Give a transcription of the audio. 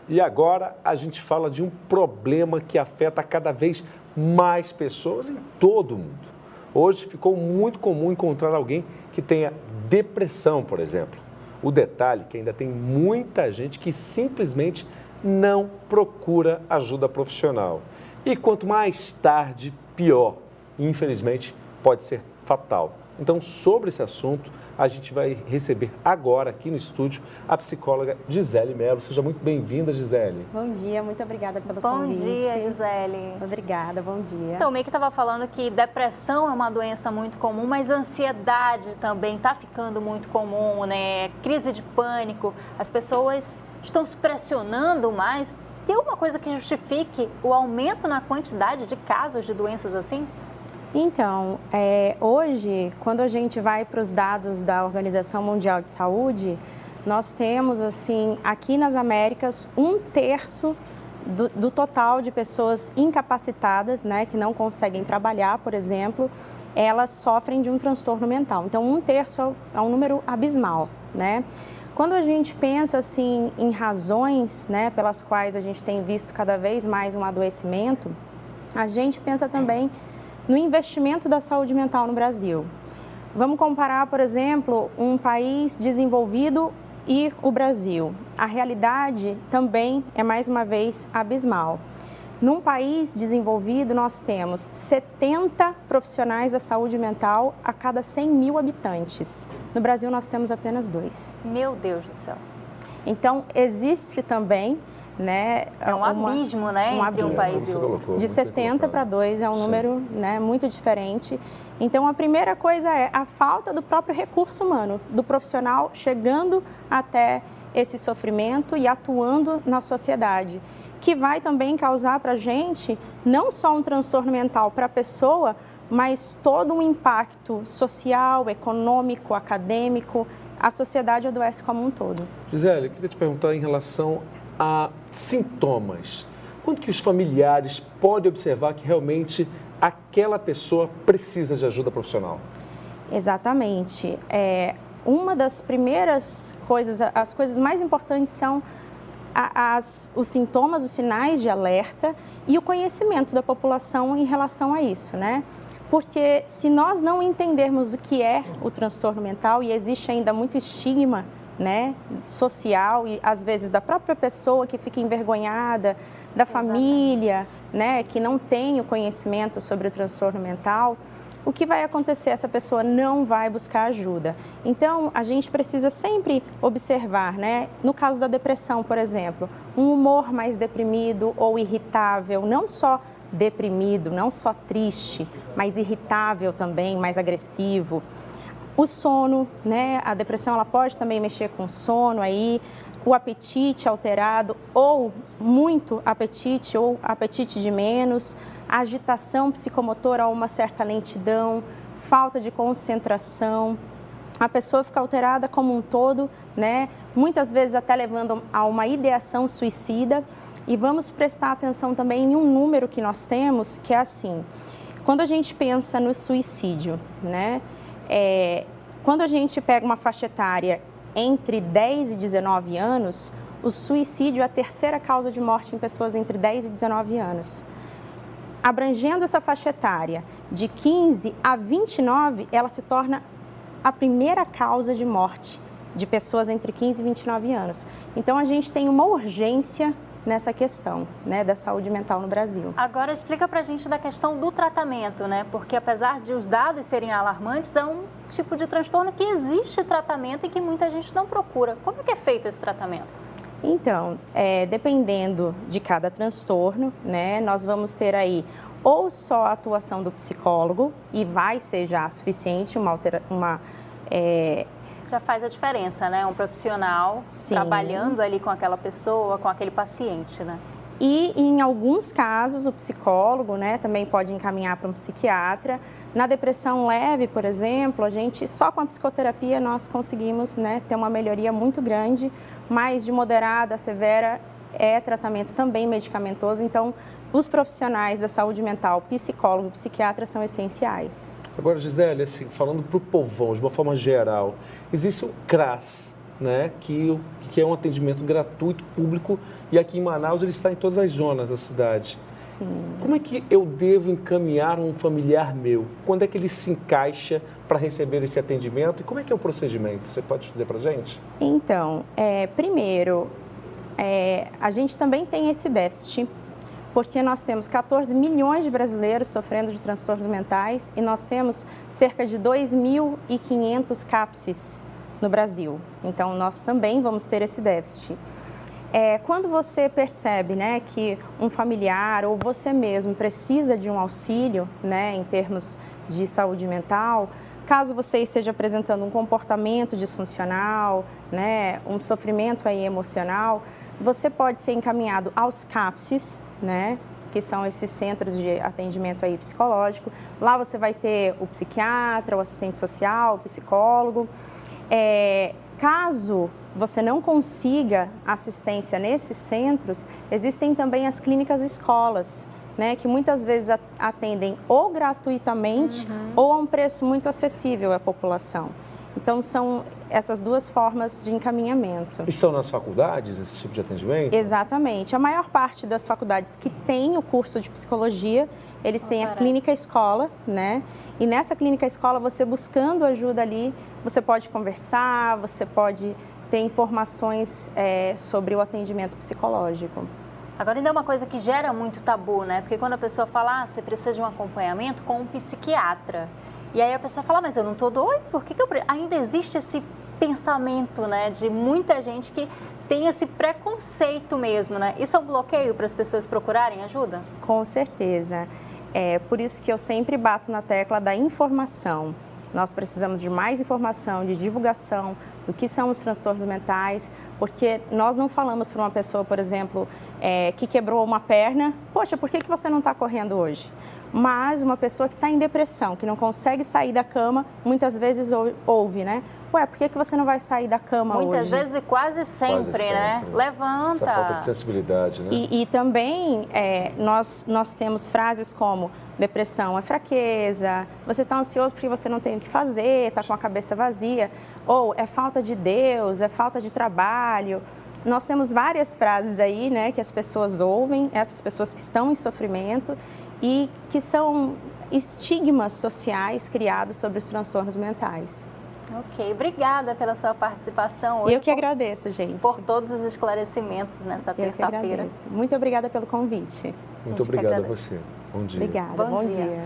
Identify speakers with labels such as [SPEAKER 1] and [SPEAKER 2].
[SPEAKER 1] E agora a gente fala de um problema que afeta cada vez mais pessoas em todo o mundo. Hoje ficou muito comum encontrar alguém que tenha depressão, por exemplo. O detalhe é que ainda tem muita gente que simplesmente não procura ajuda profissional. E quanto mais tarde, pior. Infelizmente, pode ser fatal. Então, sobre esse assunto, a gente vai receber agora aqui no estúdio a psicóloga Gisele Mello. Seja muito bem-vinda, Gisele.
[SPEAKER 2] Bom dia, muito obrigada pelo convite.
[SPEAKER 3] Bom dia, Gisele.
[SPEAKER 2] Obrigada, bom dia.
[SPEAKER 3] Então, o Meik estava falando que depressão é uma doença muito comum, mas ansiedade também está ficando muito comum, né? Crise de pânico, as pessoas estão se pressionando mais. Tem alguma coisa que justifique o aumento na quantidade de casos de doenças assim?
[SPEAKER 2] Então, hoje, quando a gente vai para os dados da Organização Mundial de Saúde, nós temos, assim, aqui nas Américas, 1/3 do total de pessoas incapacitadas, né, que não conseguem trabalhar, por exemplo, elas sofrem de um transtorno mental. Então, 1/3 é um número abismal, né? Quando a gente pensa, assim, em razões, né, pelas quais a gente tem visto cada vez mais um adoecimento, a gente pensa também no investimento da saúde mental no Brasil. Vamos comparar, por exemplo, um país desenvolvido e o Brasil. A realidade também é, mais uma vez, abismal. Num país desenvolvido, nós temos 70 profissionais da saúde mental a cada 100 mil habitantes. No Brasil, nós temos apenas 2.
[SPEAKER 3] Meu Deus do céu.
[SPEAKER 2] Então, existe também, né,
[SPEAKER 3] é um abismo, né, entre um país e outro.
[SPEAKER 2] De 70 para 2 é um número, né, muito diferente. Então, a primeira coisa é a falta do próprio recurso humano, do profissional chegando até esse sofrimento e atuando na sociedade, que vai também causar para a gente não só um transtorno mental para a pessoa, mas todo um impacto social, econômico, acadêmico. A sociedade adoece como um todo.
[SPEAKER 1] Gisele, eu queria te perguntar em relação a sintomas. Quando que os familiares podem observar que realmente aquela pessoa precisa de ajuda profissional?
[SPEAKER 2] Exatamente. Uma das primeiras coisas, as coisas mais importantes são os sintomas, os sinais de alerta e o conhecimento da população em relação a isso, né? Porque se nós não entendermos o que é o transtorno mental, e existe ainda muito estigma, né, social e às vezes da própria pessoa que fica envergonhada, da família, né, que não tem o conhecimento sobre o transtorno mental, o que vai acontecer? Essa pessoa não vai buscar ajuda. Então, a gente precisa sempre observar, né, no caso da depressão, por exemplo, um humor mais deprimido ou irritável, não só deprimido, não só triste, mas irritável também, mais agressivo. O sono, né? A depressão ela pode também mexer com o sono aí, o apetite alterado ou muito apetite ou apetite de menos, a agitação psicomotora ou uma certa lentidão, falta de concentração, a pessoa fica alterada como um todo, né? Muitas vezes até levando a uma ideação suicida. E vamos prestar atenção também em um número que nós temos, que é assim, quando a gente pensa no suicídio, né? Quando a gente pega uma faixa etária entre 10 e 19 anos, o suicídio é a terceira causa de morte em pessoas entre 10 e 19 anos. Abrangendo essa faixa etária de 15 a 29, ela se torna a primeira causa de morte de pessoas entre 15 e 29 anos. Então, a gente tem uma urgência nessa questão, né, da saúde mental no Brasil.
[SPEAKER 3] Agora explica pra gente da questão do tratamento, né? Porque apesar de os dados serem alarmantes, é um tipo de transtorno que existe tratamento e que muita gente não procura. Como é que é feito esse tratamento?
[SPEAKER 2] Então, dependendo de cada transtorno, né, nós vamos ter aí ou só a atuação do psicólogo e vai ser já suficiente
[SPEAKER 3] já faz a diferença, né? Um profissional
[SPEAKER 2] Sim.
[SPEAKER 3] trabalhando ali com aquela pessoa, com aquele paciente, né?
[SPEAKER 2] E em alguns casos o psicólogo, né, também pode encaminhar para um psiquiatra. Na depressão leve, por exemplo, a gente só com a psicoterapia nós conseguimos, né, ter uma melhoria muito grande, mas de moderada a severa é tratamento também medicamentoso. Então, os profissionais da saúde mental, psicólogo e psiquiatra são essenciais.
[SPEAKER 1] Agora, Gisele, assim, falando para o povão, de uma forma geral, existe o CRAS, né, que é um atendimento gratuito, público, e aqui em Manaus ele está em todas as zonas da cidade.
[SPEAKER 2] Sim.
[SPEAKER 1] Como é que eu devo encaminhar um familiar meu? Quando é que ele se encaixa para receber esse atendimento? E como é que é o procedimento? Você pode dizer para a gente?
[SPEAKER 2] Então, primeiro, a gente também tem esse déficit, porque nós temos 14 milhões de brasileiros sofrendo de transtornos mentais e nós temos cerca de 2.500 CAPSs no Brasil. Então, nós também vamos ter esse déficit. Quando você percebe, né, que um familiar ou você mesmo precisa de um auxílio, né, em termos de saúde mental, caso você esteja apresentando um comportamento disfuncional, né, um sofrimento aí emocional, você pode ser encaminhado aos CAPSs, né, que são esses centros de atendimento aí psicológico. Lá você vai ter o psiquiatra, o assistente social, o psicólogo. Caso você não consiga assistência nesses centros, existem também as clínicas escolas, né, que muitas vezes atendem ou gratuitamente ou a um preço muito acessível à população. Então, são essas duas formas de encaminhamento.
[SPEAKER 1] E são nas faculdades esse tipo de atendimento?
[SPEAKER 2] Exatamente. A maior parte das faculdades que tem o curso de psicologia, eles têm a clínica escola, né? E nessa clínica escola, você buscando ajuda ali, você pode conversar, você pode ter informações sobre o atendimento psicológico.
[SPEAKER 3] Agora, ainda é uma coisa que gera muito tabu, né? Porque quando a pessoa fala, você precisa de um acompanhamento com um psiquiatra. E aí a pessoa fala, mas eu não estou doido, por que eu... Ainda existe esse pensamento, né, de muita gente que tem esse preconceito mesmo, né? Isso é um bloqueio para as pessoas procurarem ajuda?
[SPEAKER 2] Com certeza. É por isso que eu sempre bato na tecla da informação. Nós precisamos de mais informação, de divulgação do que são os transtornos mentais, porque nós não falamos para uma pessoa, por exemplo, que quebrou uma perna, poxa, por que você não está correndo hoje? Mas uma pessoa que está em depressão, que não consegue sair da cama, muitas vezes ouve, né? Ué, por que você não vai sair da cama hoje?
[SPEAKER 3] Muitas vezes e quase sempre, né? Levanta.
[SPEAKER 1] Essa falta de sensibilidade, né?
[SPEAKER 2] E também nós temos frases como depressão é fraqueza, você está ansioso porque você não tem o que fazer, está com a cabeça vazia, ou é falta de Deus, é falta de trabalho. Nós temos várias frases aí, né, que as pessoas ouvem, essas pessoas que estão em sofrimento, e que são estigmas sociais criados sobre os transtornos mentais.
[SPEAKER 3] Ok, obrigada pela sua participação hoje.
[SPEAKER 2] Eu que agradeço, gente.
[SPEAKER 3] Por todos os esclarecimentos nessa terça-feira.
[SPEAKER 2] Muito obrigada pelo convite.
[SPEAKER 1] Muito obrigado a você. Bom dia.
[SPEAKER 2] Obrigada, bom dia.